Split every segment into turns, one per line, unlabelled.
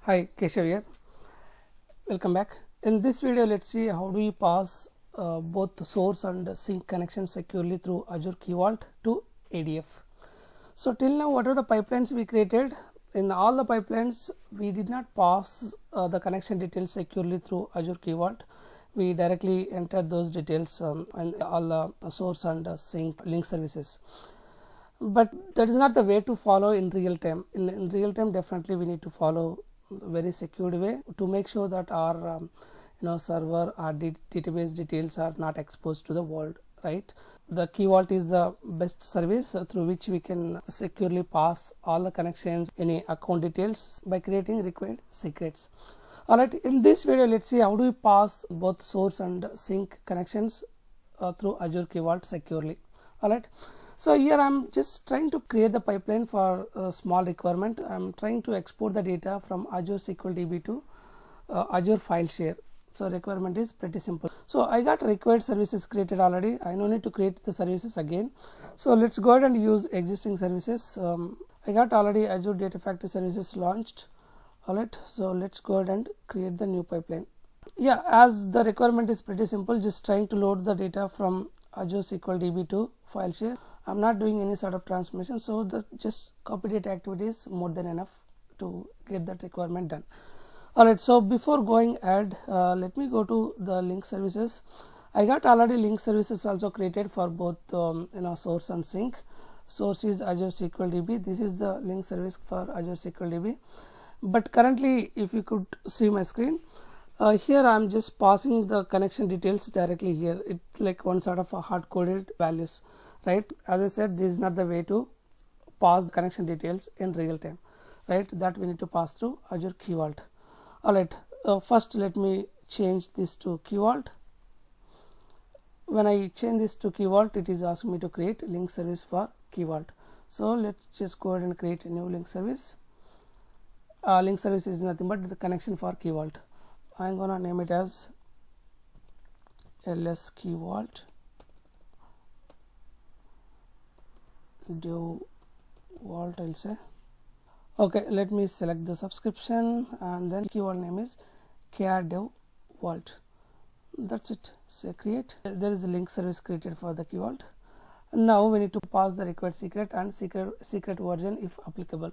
Hi, Keshav here. Welcome back. In this video, let's see how do we pass both source and sink connections securely through Azure Key Vault to ADF. So till now, what are the pipelines we created? In all the pipelines, we did not pass the connection details securely through Azure Key Vault. We directly entered those details and all the source and sink link services. But that is not the way to follow in real time. In real time, definitely we need to follow very secured way to make sure that our server or database details are not exposed to the world, right? The Key Vault is the best service through which we can securely pass all the connections, any account details by creating required secrets. Alright, in this video, let's see how do we pass both source and sink connections through Azure Key Vault securely. Alright. So here I'm just trying to create the pipeline for a small requirement. I'm trying to export the data from Azure SQL DB to Azure file share. So requirement is pretty simple. So I got required services created already. I don't need to create the services again. So let's go ahead and use existing services. I got already Azure Data Factory services launched. Alright, so let's go ahead and create the new pipeline. Yeah, as the requirement is pretty simple, just trying to load the data from Azure SQL DB to file share. I'm not doing any sort of transformation, so the just copy data activity is more than enough to get that requirement done. Alright, so before going ahead, let me go to the link services. I got already link services also created for both source and sink. Source is Azure SQL DB. This is the link service for Azure SQL DB. But currently, if you could see my screen, here I'm just passing the connection details directly here. It's like one sort of a hard-coded values, right? As I said, this is not the way to pass the connection details in real time, right? That we need to pass through Azure Key Vault. Alright, first let me change this to Key Vault. When I change this to Key Vault, it is asking me to create a link service for Key Vault. So let's just go ahead and create a new link service. Link service is nothing but the connection for Key Vault. I'm gonna name it as ls Key Vault dev vault, I'll say. Okay, let me select the subscription and then Key Vault name is KR dev vault. That's it. Say create. There is a link service created for the Key Vault. Now we need to pass the required secret and secret version if applicable.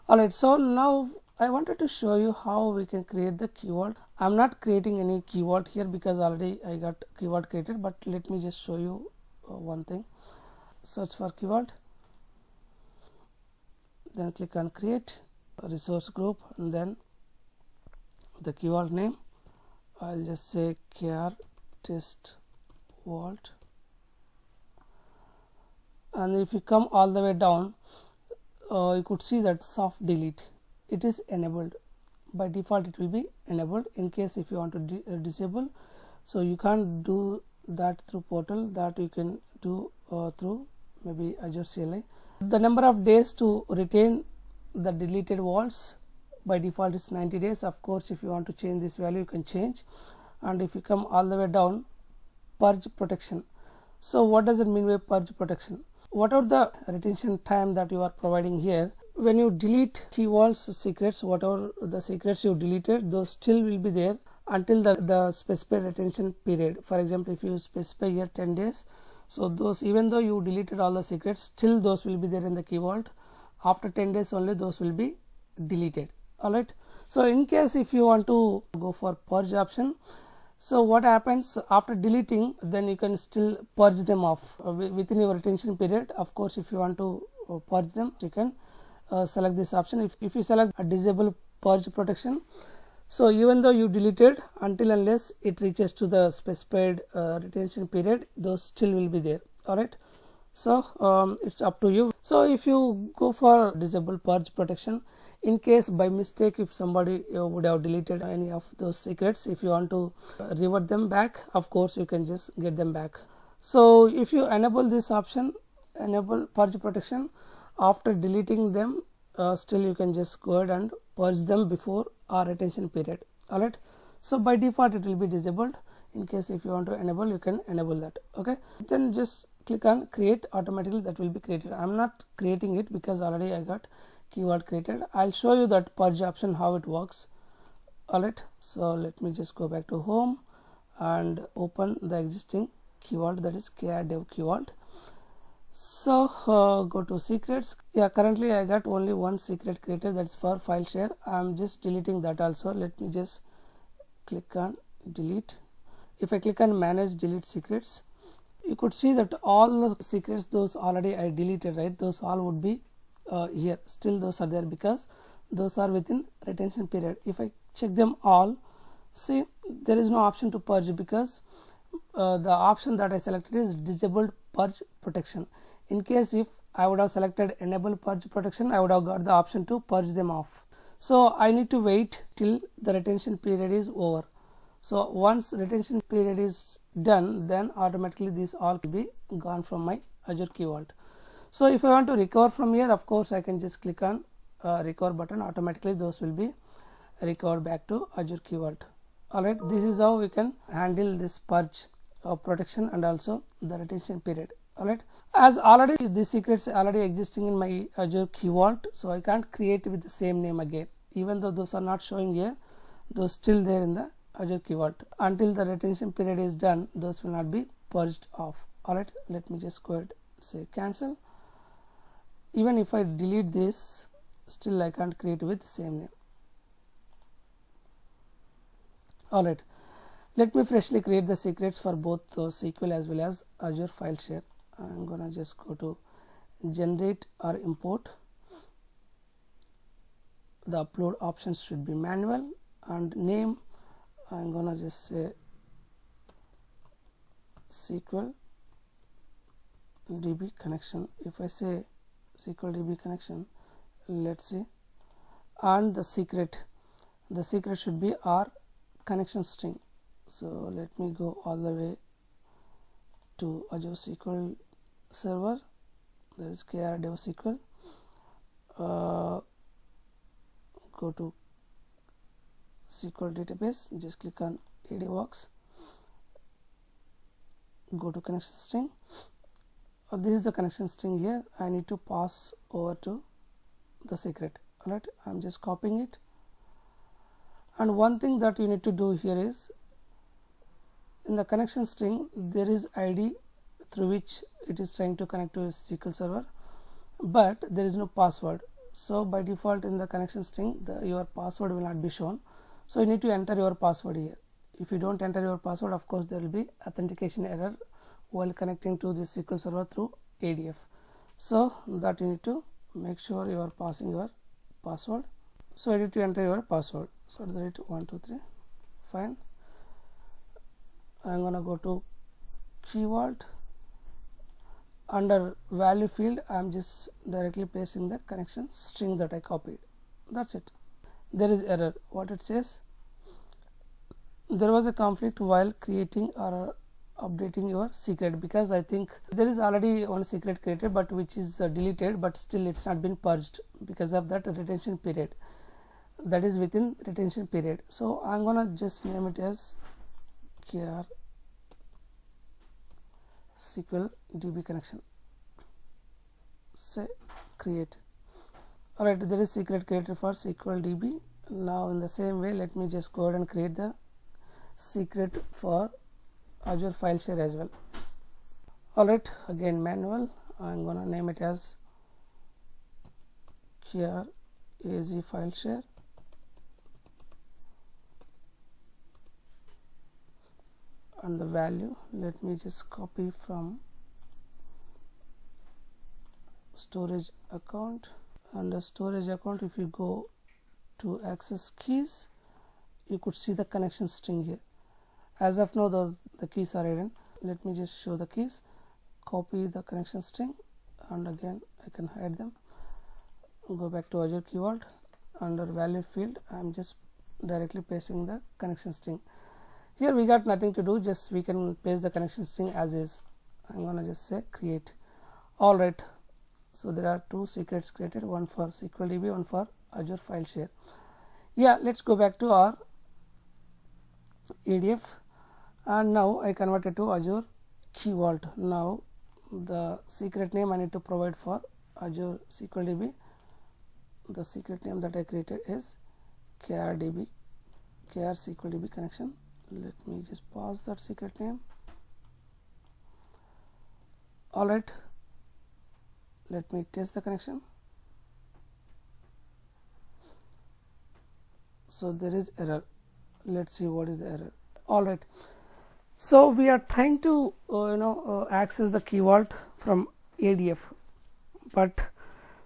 Alright, so now I wanted to show you how we can create the Key Vault. I'm not creating any Key Vault here because already I got Key Vault created, but let me just show you one thing. Search for Key Vault, then click on create resource group, and then the Key Vault name, I'll just say KR test vault. And if you come all the way down, you could see that soft delete, it is enabled. By default it will be enabled. In case if you want to disable, so you can't do that through portal, that you can do through maybe Azure CLI. The number of days to retain the deleted vaults by default is 90 days. Of course, if you want to change this value, you can change. And if you come all the way down, purge protection. So what does it mean by purge protection? Whatever the retention time that you are providing here, when you delete Key Vault's secrets, whatever the secrets you deleted, those still will be there until the specified retention period. For example, if you specify here 10 days, so those, even though you deleted all the secrets, still those will be there in the Key Vault. After 10 days only those will be deleted. Alright. So in case if you want to go for purge option, so what happens after deleting, then you can still purge them off within your retention period. Of course, if you want to purge them, you can select this option. If you select a disable purge protection, so even though you deleted, until unless it reaches to the specified retention period, those still will be there. Alright. So it's up to you. So if you go for disable purge protection, in case by mistake if somebody would have deleted any of those secrets, if you want to revert them back, of course you can just get them back. So if you enable this option, enable purge protection, after deleting them, still you can just go ahead and purge them before our retention period. Alright. So by default it will be disabled. In case if you want to enable, you can enable that. Okay. Then just click on create, automatically that will be created. I'm not creating it because already I got key vault created. I'll show you that purge option how it works. Alright, so let me just go back to home and open the existing key vault, that is KR dev key vault. So go to secrets. Yeah, currently I got only one secret created, that's for file share. I'm just deleting that also. Let me just click on delete. If I click on manage delete secrets, you could see that all the secrets, those already I deleted, right, those all would be here. Still those are there because those are within retention period. If I check them all, see there is no option to purge because the option that I selected is disabled purge protection. In case if I would have selected enable purge protection, I would have got the option to purge them off. So I need to wait till the retention period is over. So once retention period is done, then automatically these all will be gone from my Azure Key Vault. So if I want to recover from here, of course I can just click on recover button. Automatically those will be recovered back to Azure Key Vault. Alright, this is how we can handle this purge protection and also the retention period. Alright, as already the secrets already existing in my Azure Key Vault, so I can't create with the same name again. Even though those are not showing here, those still there in the Azure Key Vault. Until the retention period is done, those will not be purged off. Alright, let me just go ahead say cancel. Even if I delete this, still I can't create with the same name. Alright, let me freshly create the secrets for both SQL as well as Azure File Share. I'm gonna just go to generate or import. The upload options should be manual, and name I'm gonna just say SQL DB connection. If I say SQL DB connection, let's see, and the secret should be our connection string. So let me go all the way to Azure SQL Server, that is KR dev SQL. Go to SQL database, just click on ADWorks, go to connection string. This is the connection string here. I need to pass over to the secret. Alright, I'm just copying it. And one thing that you need to do here is, in the connection string there is ID through which it is trying to connect to a SQL server, but there is no password. So by default in the connection string your password will not be shown, so you need to enter your password here. If you don't enter your password, of course there will be authentication error while connecting to the SQL server through ADF. So that you need to make sure you are passing your password. So I need to enter your password. So that it 1 2 3, fine. I'm gonna go to Key Vault. Under value field, I'm just directly pasting the connection string that I copied. That's it. There is error. What it says? There was a conflict while creating or updating your secret, because I think there is already one secret created but which is deleted, but still it's not been purged because of that retention period. That is within retention period. So I'm gonna just name it as KR SQL DB connection. Say create. Alright, there is secret created for SQL DB. Now in the same way, let me just go ahead and create the secret for Azure File Share as well. Alright, again manual. I'm gonna name it as KR AZ File Share. And the value, let me just copy from storage account. Under storage account, if you go to access keys, you could see the connection string here. As of now the keys are hidden. Let me just show the keys. Copy the connection string, and again I can hide them. Go back to Azure Key Vault. Under value field, I'm just directly pasting the connection string. Here we got nothing to do, just we can paste the connection string as is. I'm gonna just say create. Alright, so there are two secrets created, one for SQL DB, one for Azure File Share. Yeah, let's go back to our ADF, and now I converted to Azure Key Vault. Now the secret name I need to provide for Azure SQL DB. the secret name that I created is KRDB, KR SQL DB connection. Let me just pause that secret name. Alright, let me test the connection. So there is error. Let's see what is the error. Alright, so we are trying to access the key vault from ADF, but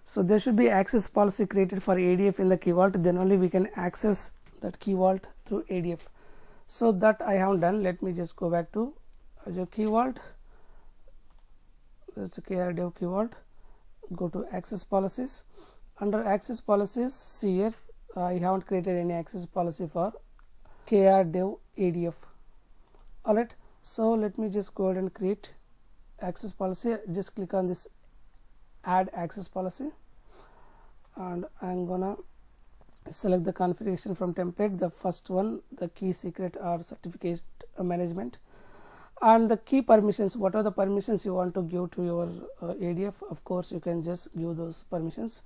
so there should be access policy created for ADF in the key vault, then only we can access that key vault through ADF. So that I have done. Let me just go back to Azure Key Vault. That's the KRDev Key Vault. Go to access policies. Under access policies, see here I haven't created any access policy for KRDev ADF. Alright, so let me just go ahead and create access policy. Just click on this add access policy, and I'm gonna select the configuration from template. The first one, the key secret or certificate management, and the key permissions. What are the permissions you want to give to your ADF? Of course, you can just give those permissions.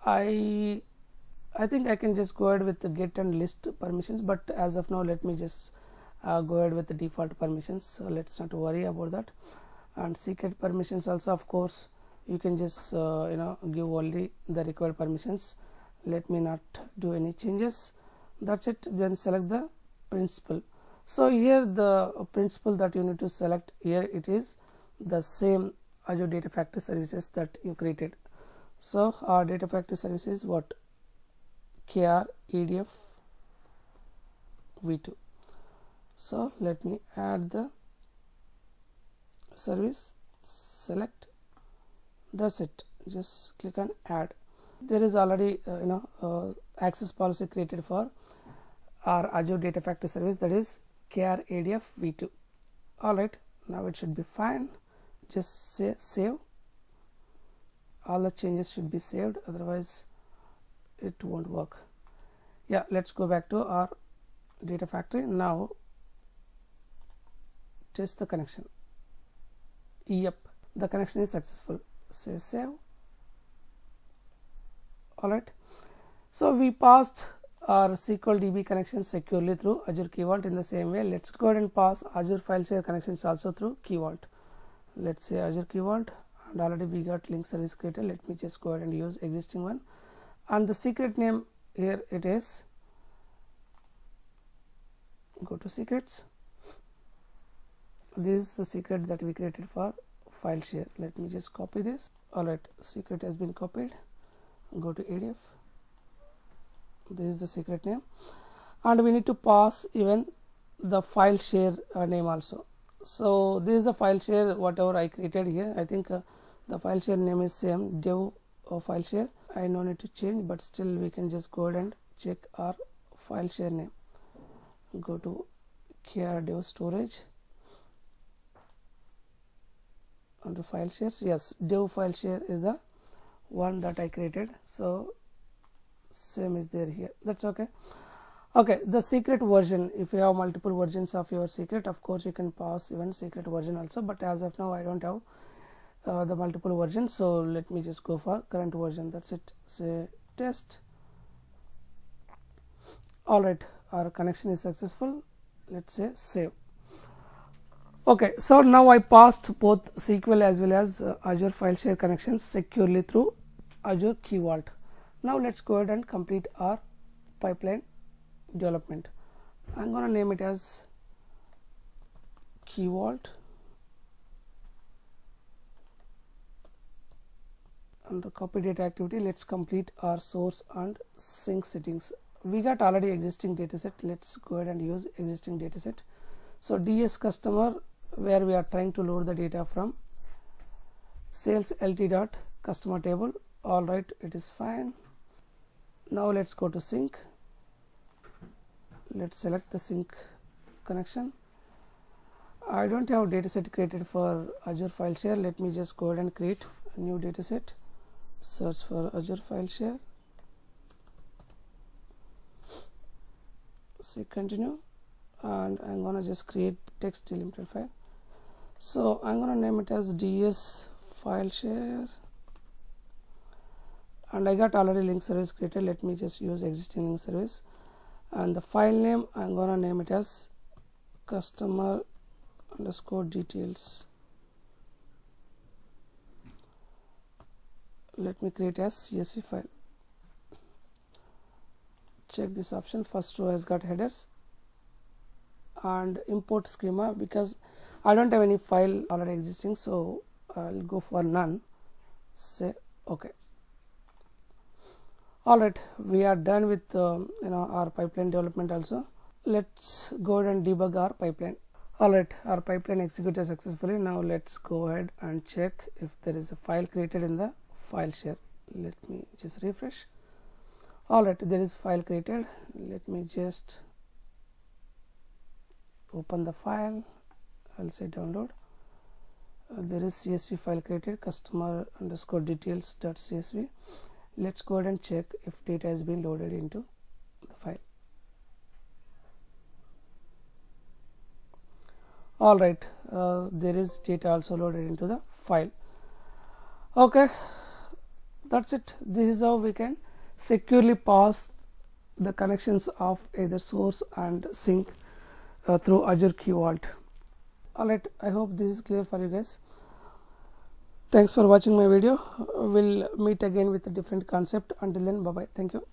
I think I can just go ahead with the get and list permissions, but as of now, let me just go ahead with the default permissions. So let's not worry about that. And secret permissions also, of course, you can just give only the required permissions. Let me not do any changes. That's it. Then select the principal. So here the principal that you need to select here, it is the same Azure Data Factory services that you created. So our Data Factory services what? KR ADF v2. So let me add the service, select. That's it. Just click on add. There is already access policy created for our Azure Data Factory service, that is KR ADF v2. Alright, now it should be fine. Just say save. All the changes should be saved, otherwise it won't work. Yeah, let's go back to our Data Factory. Now test the connection. Yep, the connection is successful. Say save. Alright, so we passed our SQL DB connection securely through Azure Key Vault. In the same way, let's go ahead and pass Azure File Share connections also through Key Vault. Let's say Azure Key Vault, and already we got link service created. Let me just go ahead and use existing one, and the secret name here it is. Go to secrets. This is the secret that we created for file share. Let me just copy this. Alright, secret has been copied. Go to ADF. This is the secret name, and we need to pass even the file share name also. So this is the file share whatever I created here. I think the file share name is same, dev file share. I no need to change, but still we can just go ahead and check our file share name. Go to KRDev storage. Under file shares, yes, dev file share is the one that I created, so same is there here. That's okay. Okay, the secret version, if you have multiple versions of your secret, of course you can pass even secret version also, but as of now I don't have the multiple versions, so let me just go for current version. That's it. Say test. Alright, our connection is successful. Let's say save. Okay, so now I passed both SQL as well as Azure File Share connections securely through Azure Key Vault. Now let's go ahead and complete our pipeline development. I'm going to name it as Key Vault. Under copy data activity, let's complete our source and sink settings. We got already existing dataset. Let's go ahead and use existing dataset. So DS customer, where we are trying to load the data from sales lt dot customer table. All right, it is fine. Now let's go to sink. Let's select the sink connection. I don't have dataset created for Azure File Share. Let me just go ahead and create a new dataset. Search for Azure File Share. Say continue, and I'm gonna just create text delimited file. So I'm gonna name it as DS File Share, and I got already link service created. Let me just use existing link service, and the file name I'm gonna name it as customer underscore details. Let me create as CSV file. Check this option. First row has got headers, and import schema, because I don't have any file already existing, so I'll go for none. Say okay. All right, we are done with our pipeline development also. Let's go ahead and debug our pipeline. All right, our pipeline executed successfully. Now let's go ahead and check if there is a file created in the file share. Let me just refresh. All right, there is file created. Let me just open the file. I'll say download. There is CSV file created, customer underscore details.csv. Let's go ahead and check if data has been loaded into the file. All right, there is data also loaded into the file. Okay, that's it. This is how we can securely pass the connections of either source and sink through Azure Key Vault. Alright, I hope this is clear for you guys. Thanks for watching my video. We'll meet again with a different concept. Until then, bye bye. Thank you.